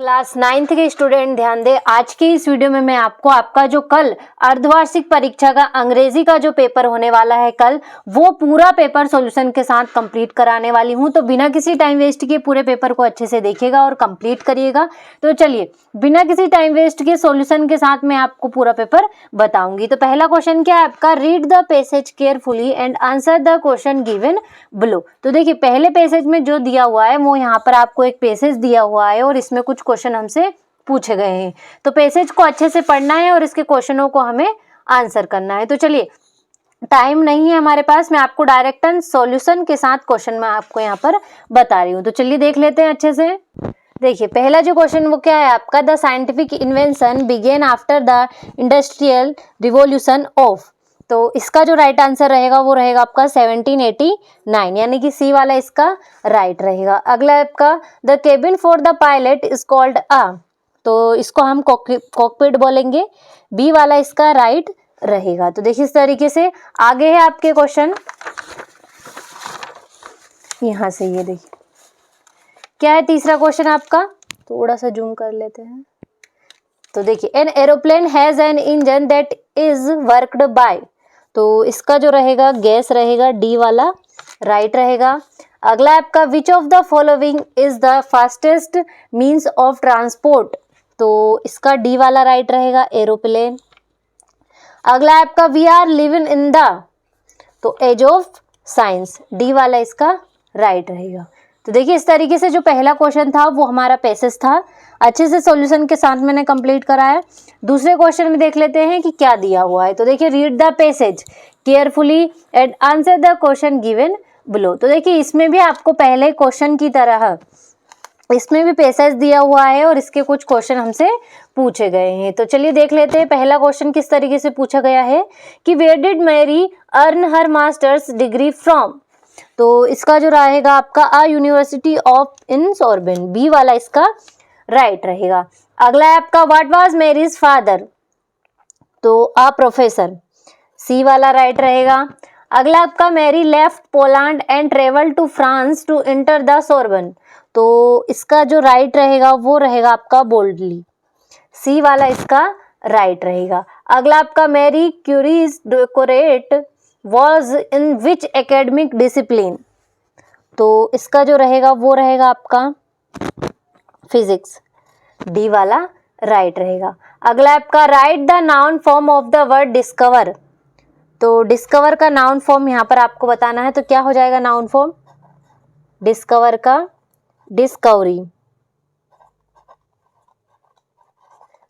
Class 9th के student ध्यान दें। आज की इस वीडियो में मैं आपको आपका जो कल अर्धवार्षिक परीक्षा का अंग्रेजी का जो पेपर होने वाला है कल, वो पूरा पेपर सॉल्यूशन के साथ कंप्लीट कराने वाली हूं। तो बिना किसी टाइम वेस्ट किए पूरे पेपर को अच्छे से देखिएगा और कंप्लीट करिएगा। तो चलिए बिना किसी टाइम वेस्ट के सॉल्यूशन के साथ मैं आपको पूरा पेपर बताऊंगी। तो पहला क्वेश्चन क्या है आपका, read the passage carefully and answer the question given below. तो देखिए पहले पैसेज में जो दिया हुआ है वो यहाँ पर आपको एक पैसेज दिया हुआ है और इसमें कुछ क्वेश्चन हमसे पूछे गए हैं। तो पैसेज को अच्छे से पढ़ना है और इसके क्वेश्चनों को हमें आंसर करना है। तो चलिए टाइम नहीं है हमारे पास, मैं आपको डायरेक्ट सॉल्यूशन के साथ क्वेश्चन मैं आपको यहाँ पर बता रही हूँ। तो चलिए देख लेते हैं अच्छे से। देखिए पहला जो क्वेश्चन वो क्या है आपका, the scientific invention began after the industrial revolution of. तो इसका जो राइट आंसर रहेगा वो रहेगा आपका 1789, यानी कि सी वाला इसका राइट रहेगा। अगला आपका the cabin for the pilot is called a, तो इसको हम कॉकपिट बोलेंगे, बी वाला इसका राइट रहेगा। तो देखिए इस तरीके से आगे है आपके क्वेश्चन, यहाँ से ये देखिए क्या है तीसरा क्वेश्चन आपका, थोड़ा सा जूम कर लेते हैं। तो देखिए an aeroplane has an engine that is worked by, तो इसका जो रहेगा गैस रहेगा डी वाला राइट रहेगा। अगला आपका which of the following is the fastest means of transport, तो इसका डी वाला राइट रहेगा एरोप्लेन। अगला आपका we are living in the, तो एज ऑफ साइंस, डी वाला इसका राइट रहेगा। तो देखिए इस तरीके से जो पहला क्वेश्चन था वो हमारा पैसेज था, अच्छे से सॉल्यूशन के साथ मैंने कंप्लीट कराया। दूसरे क्वेश्चन में देख लेते हैं कि क्या दिया हुआ है। तो देखिए read the passage carefully and answer the question given below. तो देखिए इसमें भी आपको पहले क्वेश्चन की तरह इसमें भी पैसेज दिया हुआ है और इसके कुछ क्वेश्चन हमसे पूछे गए हैं। तो चलिए देख लेते हैं पहला क्वेश्चन किस तरीके से पूछा गया है कि where did Mary earn her masters degree from, तो इसका जो रहेगा आपका a university of in Sorbonne, B वाला इसका राइट रहेगा। अगला है आपका व्हाट वाज मैरीज फादर, तो अ प्रोफेसर, सी वाला राइट रहेगा। अगला आपका Mary left Poland and travel to France to enter the Sorbonne, तो इसका जो राइट रहेगा वो रहेगा आपका बोल्डली, सी वाला इसका राइट रहेगा। अगला आपका Marie Curie's decorate was in which academic discipline, तो इसका जो रहेगा वो रहेगा आपका फिजिक्स, डी वाला राइट रहेगा। अगला आपका right the noun form of the word discover, तो डिस्कवर का नाउन फॉर्म यहाँ पर आपको बताना है। तो क्या हो जाएगा नाउन फॉर्म डिस्कवर का, डिस्कवरी,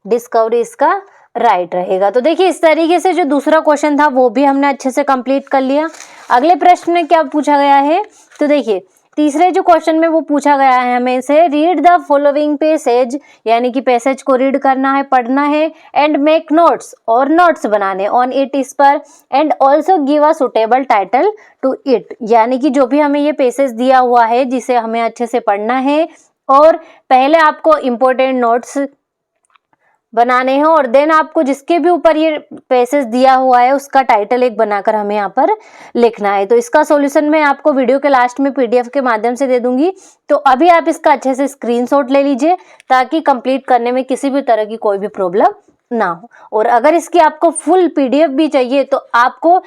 डिस्कवरी इसका राइट रहेगा। तो देखिए इस तरीके से जो दूसरा क्वेश्चन था वो भी हमने अच्छे से कंप्लीट कर लिया। अगले प्रश्न में क्या पूछा गया है, तो देखिए तीसरे जो क्वेश्चन में वो पूछा गया है हमें से रीड द फॉलोइंग पैसेज, यानी कि पैसेज को रीड करना है, पढ़ना है, एंड मेक नोट्स और नोट्स बनाने ऑन इट, इस पर, and also give a suitable title to it, यानी कि जो भी हमें ये पैसेज दिया हुआ है जिसे हमें अच्छे से पढ़ना है और पहले आपको इम्पोर्टेंट नोट्स बनाने हैं और देन आपको जिसके भी ऊपर ये पैसेज दिया हुआ है उसका टाइटल एक बनाकर हमें यहाँ पर लिखना है। तो इसका सॉल्यूशन मैं आपको वीडियो के लास्ट में पीडीएफ के माध्यम से दे दूंगी। तो अभी आप इसका अच्छे से स्क्रीनशॉट ले लीजिए ताकि कंप्लीट करने में किसी भी तरह की कोई भी प्रॉब्लम ना हो। और अगर इसकी आपको फुल पीडीएफ भी चाहिए तो आपको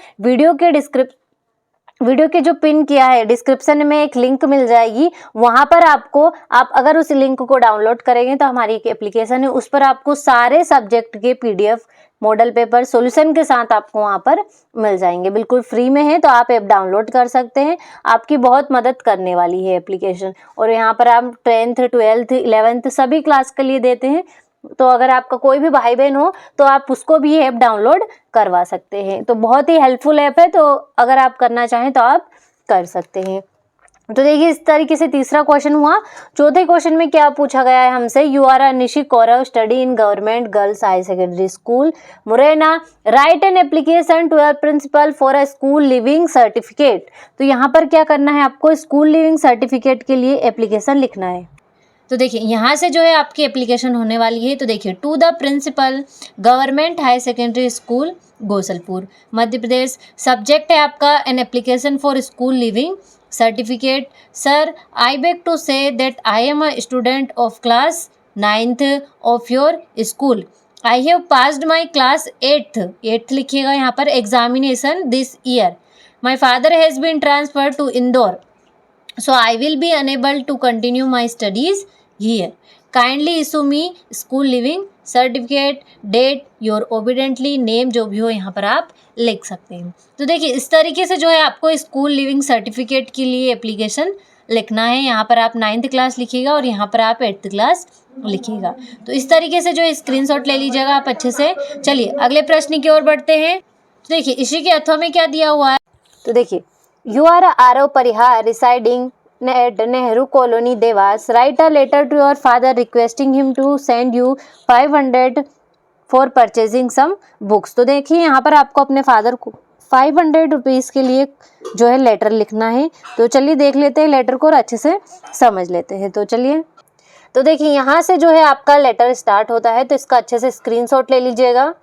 वीडियो के जो पिन किया है डिस्क्रिप्शन में एक लिंक मिल जाएगी, वहां पर आपको आप अगर उस लिंक को डाउनलोड करेंगे तो हमारी एक एप्लीकेशन है, उस पर आपको सारे सब्जेक्ट के पीडीएफ मॉडल पेपर सॉल्यूशन के साथ आपको वहां पर मिल जाएंगे, बिल्कुल फ्री में है। तो आप ऐप डाउनलोड कर सकते हैं, आपकी बहुत मदद करने वाली है एप्लीकेशन। और यहाँ पर आप 10th 12th 11th सभी क्लास के लिए देते हैं, तो अगर आपका कोई भी भाई बहन हो तो आप उसको भी ये ऐप डाउनलोड करवा सकते हैं। तो बहुत ही हेल्पफुल ऐप है, तो अगर आप करना चाहें तो आप कर सकते हैं। तो देखिए इस तरीके से तीसरा क्वेश्चन हुआ। चौथे क्वेश्चन में क्या पूछा गया है हमसे, you are a Nishi Kaurav study in government girls high secondary school Morena, write an application to your principal for a school leaving certificate. तो यहाँ पर क्या करना है आपको, स्कूल लिविंग सर्टिफिकेट के लिए एप्लीकेशन लिखना है। तो देखिए यहाँ से जो है आपकी एप्लीकेशन होने वाली है। तो देखिए to the principal government high secondary school Gosalpur Madhya Pradesh, subject है आपका an application for school leaving certificate. Sir I beg to say that I am a student of class 9th of your school. I have passed my class 8th लिखिएगा यहाँ पर examination this year. My father has been transferred to Indore, so I will be unable to continue my studies here. Kindly issue me school leaving certificate, date, your obediently name, जो भी हो यहाँ पर आप लिख सकते हैं। तो देखिए इस तरीके से जो है आपको स्कूल लिविंग सर्टिफिकेट के लिए एप्लीकेशन लिखना है। यहाँ पर आप 9th क्लास लिखिएगा और यहाँ पर आप 8th क्लास लिखिएगा। तो इस तरीके से जो है स्क्रीनशॉट ले लीजिएगा आप अच्छे से। चलिए अगले प्रश्न की ओर बढ़ते हैं। तो देखिए इसी के अर्थों में क्या दिया हुआ है। तो देखिए you are Aarav Parihar residing at Nehru Colony, Devas. Write a letter to your father requesting him to send you 500 for purchasing some books. तो देखिए यहाँ पर आपको अपने फादर को 500 रुपीज़ के लिए जो है लेटर लिखना है। तो चलिए देख लेते हैं लेटर को और अच्छे से समझ लेते हैं। तो चलिए तो देखिए यहाँ से जो है आपका लेटर स्टार्ट होता है। तो इसका अच्छे से स्क्रीनशॉट ले लीजिएगा।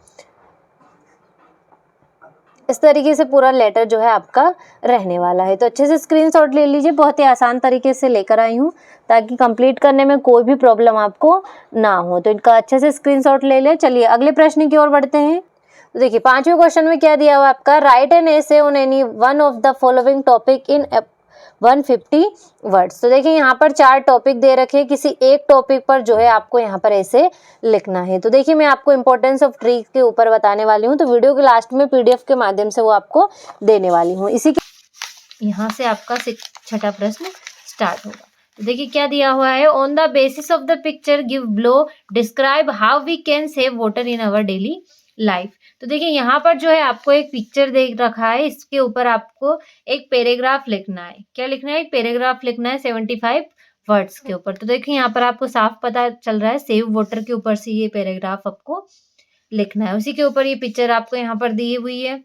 इस तरीके से पूरा लेटर जो है आपका रहने वाला है। तो अच्छे से स्क्रीनशॉट ले लीजिए। बहुत ही आसान तरीके से लेकर आई हूँ ताकि कंप्लीट करने में कोई भी प्रॉब्लम आपको ना हो। तो इनका अच्छे से स्क्रीनशॉट ले ले। चलिए अगले प्रश्न की ओर बढ़ते हैं। तो देखिए 5वें क्वेश्चन में क्या दिया हुआ आपका, right an essay on any one of the following topic in 150 words. तो देखिए यहाँ पर 4 टॉपिक दे रखे हैं। किसी एक टॉपिक पर जो है आपको यहाँ पर ऐसे लिखना है। तो देखिए मैं आपको इंपॉर्टेंस ऑफ ट्री के ऊपर बताने वाली हूँ। तो वीडियो के लास्ट में PDF के माध्यम से वो आपको देने वाली हूँ। इसी के यहाँ से आपका 6ठा प्रश्न स्टार्ट होगा। तो देखिए क्या दिया हुआ है, on the basis of the picture give below describe how we can save water in our daily life. तो देखिए यहाँ पर जो है आपको एक पिक्चर देख रखा है। इसके ऊपर आपको एक पैराग्राफ लिखना है। क्या लिखना है, एक पैराग्राफ लिखना है 75 वर्ड्स के ऊपर। तो देखिए यहाँ पर आपको साफ पता चल रहा है सेव वाटर के ऊपर से ये पैराग्राफ आपको लिखना है। उसी के ऊपर ये पिक्चर आपको यहाँ पर दी हुई है।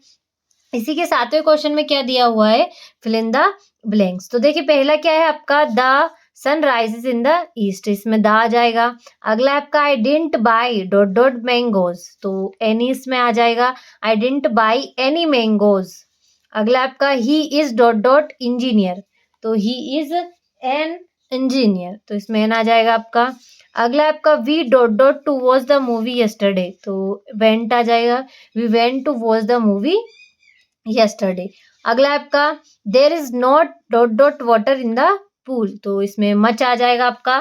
इसी के 7वें क्वेश्चन में क्या दिया हुआ है, फिल इन द ब्लैंक्स। तो देखिए पहला क्या है आपका, the sun rises in the east, इसमें द आ जाएगा। अगला आपका I didn't buy dot dot mangoes, तो एनी इसमें आ जाएगा। I didn't buy any mangoes. अगला आपका he is dot dot engineer, तो ही इज एन इंजीनियर, तो इसमें एन आ जाएगा आपका। अगला आपका we dot dot to watch the movie yesterday, तो वेंट आ जाएगा। We went to watch the movie yesterday. अगला आपका there is not dot dot water in the pool, तो इसमें मच आ जाएगा आपका।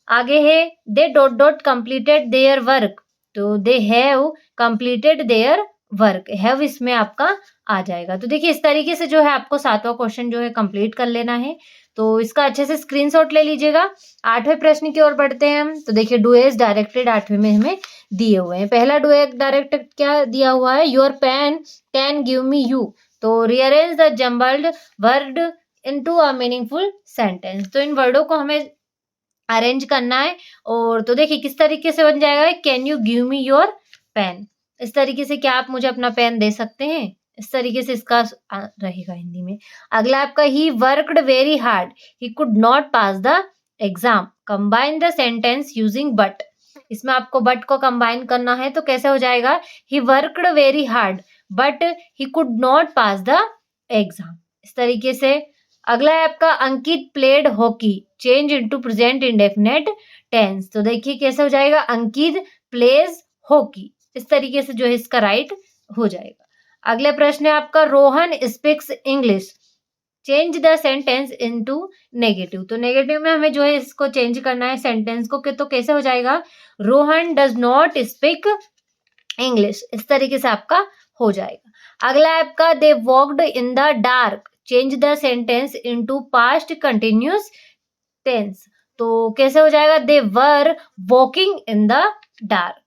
आगे है they dot dot completed their work, तो they have completed their work, have इसमें आपका आ जाएगा। तो देखिए इस तरीके से जो है आपको 7वां क्वेश्चन जो है कंप्लीट कर लेना है। तो इसका अच्छे से स्क्रीनशॉट ले लीजिएगा। 8वें प्रश्न की ओर बढ़ते हैं हम। तो देखिए डू एज डायरेक्टेड 8वें में हमें दिए हुए हैं। पहला डू एज डायरेक्टेड क्या दिया हुआ है, your pen can give me you, तो rearrange the jumbled word into a meaningful sentence. तो इन वर्डों को हमें अरेंज करना है। और तो देखिए किस तरीके से बन जाएगा, can you give me your pen, इस तरीके से क्या आप मुझे अपना पेन दे सकते हैं, इस तरीके से इसका रहेगा हिंदी में। अगला आपका ही worked very hard, he could not pass the exam, combine the sentence using but, इसमें आपको बट को कंबाइन करना है। तो कैसे हो जाएगा, he worked very hard but he could not pass the exam, इस तरीके से। अगला है आपका Ankit played hockey, change into present indefinite tense, तो देखिए कैसे हो जाएगा, अंकित प्लेज हॉकी, इस तरीके से जो है इसका राइट हो जाएगा। अगला प्रश्न है आपका Rohan speaks English, change the sentence into negative, तो नेगेटिव में हमें जो है इसको चेंज करना है सेंटेंस को, तो कैसे हो जाएगा, Rohan does not speak English, इस तरीके से आपका हो जाएगा। अगला आपका they walked in the dark, change the sentence into past continuous tense, तो कैसे हो जाएगा, they were walking in the dark.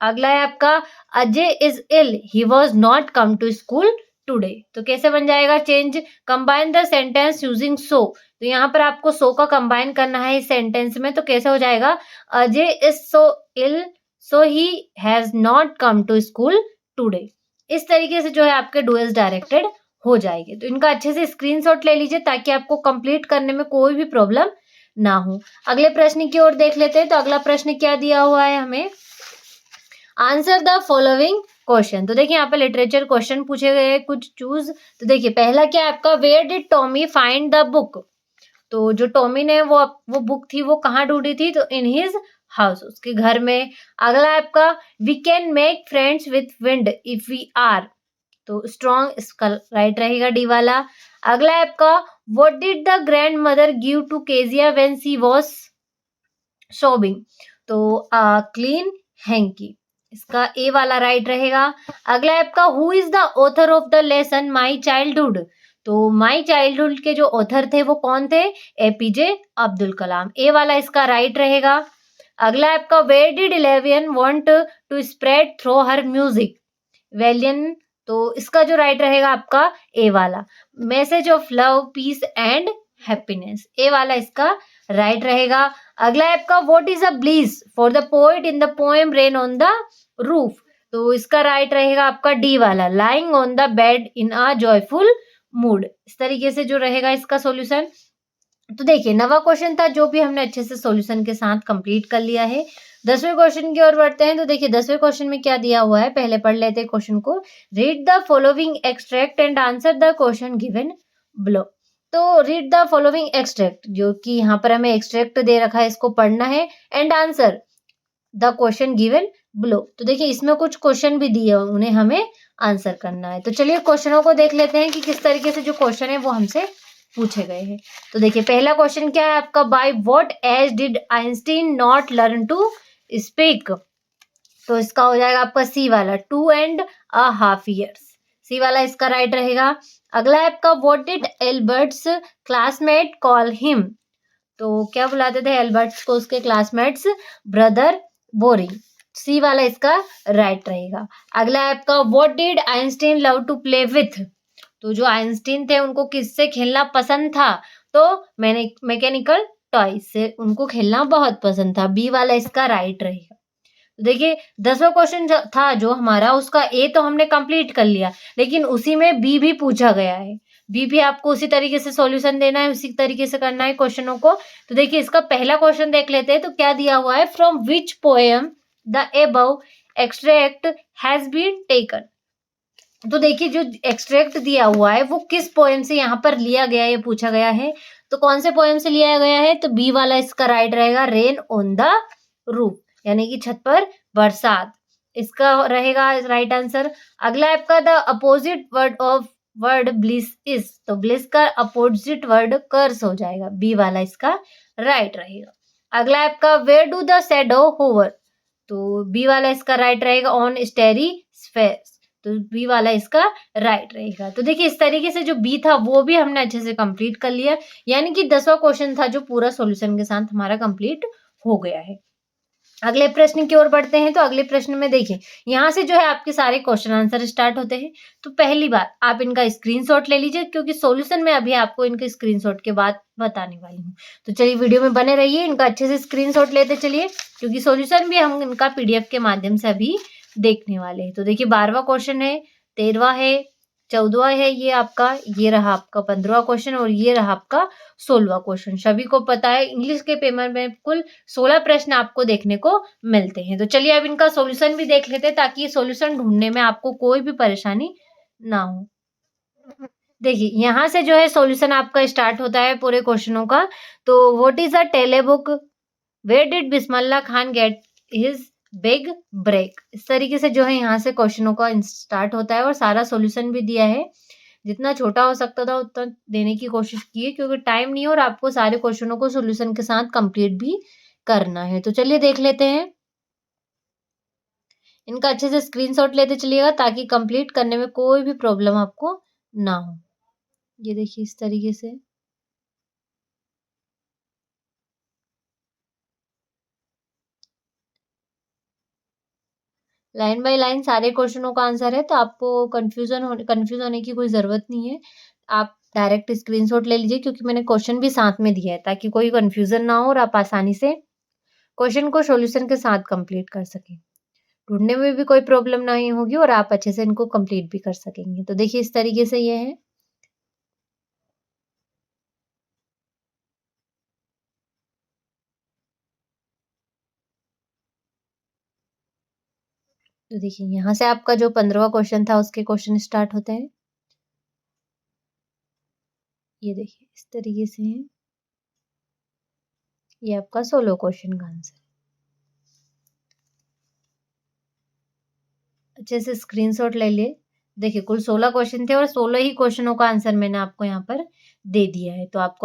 अगला है आपका Ajay is ill, he was not come to school today, तो कैसे बन जाएगा, change combine the sentence using so, तो यहाँ पर आपको सो का कंबाइन करना है इस सेंटेंस में। तो कैसे हो जाएगा, Ajay is so ill so he has not come to school today, इस तरीके से जो है आपके डू एज डायरेक्टेड हो जाएंगे। तो इनका अच्छे से स्क्रीनशॉट ले लीजिए ताकि आपको कंप्लीट करने में कोई भी प्रॉब्लम ना हो। अगले प्रश्न की ओर देख लेते हैं। तो अगला प्रश्न क्या दिया हुआ है हमें, आंसर द फॉलोइंग क्वेश्चन, तो देखिए यहाँ पे लिटरेचर क्वेश्चन पूछे गए हैं कुछ, चूज। तो देखिए पहला क्या है आपका, where did Tommy find the book, तो जो टॉमी ने वो बुक थी वो कहाँ ढूंढी थी, तो इन हिज हाउस, उसके घर में। अगला है आपका we can make friends with wind if we are, तो स्ट्रॉन्ग, इसका राइट रहेगा डी वाला। अगला है आपका what did the grandmother give to Kezia when she was sobbing, तो क्लीन हैंकी, इसका ए वाला राइट रहेगा। अगला है आपका who is the author of the lesson my childhood, तो माई चाइल्डहुड के जो ऑथर थे वो कौन थे, एपीजे अब्दुल कलाम, ए वाला इसका राइट रहेगा। अगला है आपका where did Evelyn want to spread through her music, Evelyn, तो इसका जो राइट रहेगा आपका ए वाला, message of love peace and happiness, A वाला इसका राइट रहेगा। अगला है आपका what is a bliss for the poet in the poem rain on the roof, तो इसका राइट रहेगा आपका डी वाला, lying on the bed in a joyful mood. इस तरीके से जो रहेगा इसका सॉल्यूशन। तो देखिए 9वां क्वेश्चन था जो भी हमने अच्छे से सॉल्यूशन के साथ कंप्लीट कर लिया है। 10वें क्वेश्चन की ओर बढ़ते हैं। तो देखिए 10वें क्वेश्चन में क्या दिया हुआ है, पहले पढ़ लेते हैं क्वेश्चन को। Read the following extract and answer the question given below, तो रीड द फॉलोइंग एक्सट्रैक्ट, जो कि यहाँ पर हमें एक्सट्रैक्ट दे रखा है, इसको पढ़ना है, and answer the question given below, तो देखिए इसमें कुछ क्वेश्चन भी दिए हुए, उन्हें हमें आंसर करना है। तो चलिए क्वेश्चनों को देख लेते हैं कि किस तरीके से जो क्वेश्चन है वो हमसे पूछे गए हैं। तो देखिए पहला क्वेश्चन क्या है आपका, by what age did Einstein not learn to speak, तो इसका हो जाएगा आपका सी वाला, 2.5 years, सी वाला इसका राइट रहेगा। अगला है आपका what did Albert's classmate call him, तो क्या बुलाते थे एल्बर्ट्स को उसके क्लासमेट्स, ब्रदर बोरिंग, सी वाला इसका राइट रहेगा। अगला है आपका what did Einstein love to play with, तो जो आइंस्टीन थे उनको किससे खेलना पसंद था, तो मैंने मैकेनिकल टॉय से उनको खेलना बहुत पसंद था, बी वाला इसका राइट रहेगा। तो देखिए 10वां क्वेश्चन था जो हमारा, उसका ए तो हमने कंप्लीट कर लिया, लेकिन उसी में बी भी पूछा गया है, बी भी आपको उसी तरीके से सॉल्यूशन देना है, उसी तरीके से करना है क्वेश्चनों को। तो देखिए इसका पहला क्वेश्चन देख लेते हैं। तो क्या दिया हुआ है, from which poem the above extract has been taken, तो देखिए जो एक्सट्रैक्ट दिया हुआ है वो किस पोएम से यहाँ पर लिया गया है, ये पूछा गया है। तो कौन से पोएम से लिया गया है, तो बी वाला इसका राइट रहेगा, रेन ऑन द रूफ, यानी कि छत पर बरसात, इसका रहेगा राइट आंसर। अगला आपका the opposite word of word bliss is, तो ब्लिस का अपोजिट वर्ड कर्स हो जाएगा, बी वाला इसका राइट रहेगा। अगला आपका where do the shadow hover, तो बी वाला इसका राइट रहेगा, ऑन स्टेरी स्फेयर्स, तो बी वाला इसका राइट रहेगा। तो देखिए इस तरीके से जो बी था वो भी हमने अच्छे से कंप्लीट कर लिया, यानी कि 10वां क्वेश्चन था जो पूरा सॉल्यूशन के साथ हमारा कंप्लीट हो गया है। अगले प्रश्न की ओर बढ़ते हैं। तो अगले प्रश्न में देखिए यहाँ से जो है आपके सारे क्वेश्चन आंसर स्टार्ट होते हैं। तो पहली बात आप इनका स्क्रीनशॉट ले लीजिए, क्योंकि सॉल्यूशन में अभी आपको इनके स्क्रीनशॉट के बाद बताने वाली हूँ। तो चलिए वीडियो में बने रहिए, इनका अच्छे से स्क्रीनशॉट लेते चलिए, क्योंकि सॉल्यूशन भी हम इनका पीडीएफ के माध्यम से अभी देखने वाले हैं। तो देखिए 12वां क्वेश्चन है, 13वां है, 14वां है, ये आपका, ये रहा आपका 15वां क्वेश्चन, और ये रहा आपका 16वां क्वेश्चन। सभी को पता है इंग्लिश के पेपर में कुल 16 प्रश्न आपको देखने को मिलते हैं। तो चलिए अब इनका सॉल्यूशन भी देख लेते हैं, ताकि सॉल्यूशन ढूंढने में आपको कोई भी परेशानी ना हो। देखिए यहाँ से जो है सॉल्यूशन आपका स्टार्ट होता है पूरे क्वेश्चनों का। तो what is a telebook, where did Bismillah Khan get his big break, इस तरीके से जो है यहाँ से क्वेश्चनों का स्टार्ट होता है, और सारा सॉल्यूशन भी दिया है, जितना छोटा हो सकता था उतना देने की कोशिश की है, क्योंकि टाइम नहीं है और आपको सारे क्वेश्चनों को सॉल्यूशन के साथ कंप्लीट भी करना है। तो चलिए देख लेते हैं, इनका अच्छे से स्क्रीनशॉट लेते चलिएगा, ताकि कंप्लीट करने में कोई भी प्रॉब्लम आपको ना हो। ये देखिए इस तरीके से, लाइन बाय लाइन सारे क्वेश्चनों का आंसर है, तो आपको कंफ्यूज होने की कोई ज़रूरत नहीं है। आप डायरेक्ट स्क्रीनशॉट ले लीजिए, क्योंकि मैंने क्वेश्चन भी साथ में दिया है, ताकि कोई कंफ्यूजन ना हो और आप आसानी से क्वेश्चन को सॉल्यूशन के साथ कंप्लीट कर सकें। ढूँढने में भी कोई प्रॉब्लम नहीं होगी और आप अच्छे से इनको कंप्लीट भी कर सकेंगे। तो देखिए इस तरीके से ये है। तो देखिए यहाँ से आपका जो 15वां क्वेश्चन था उसके क्वेश्चन स्टार्ट होते हैं। ये देखिए इस तरीके से है। ये आपका 16 क्वेश्चन का आंसर है। अच्छे से स्क्रीनशॉट ले लिए। देखिए कुल 16 क्वेश्चन थे और 16 ही क्वेश्चनों का आंसर मैंने आपको यहाँ पर दे दिया है। तो आपको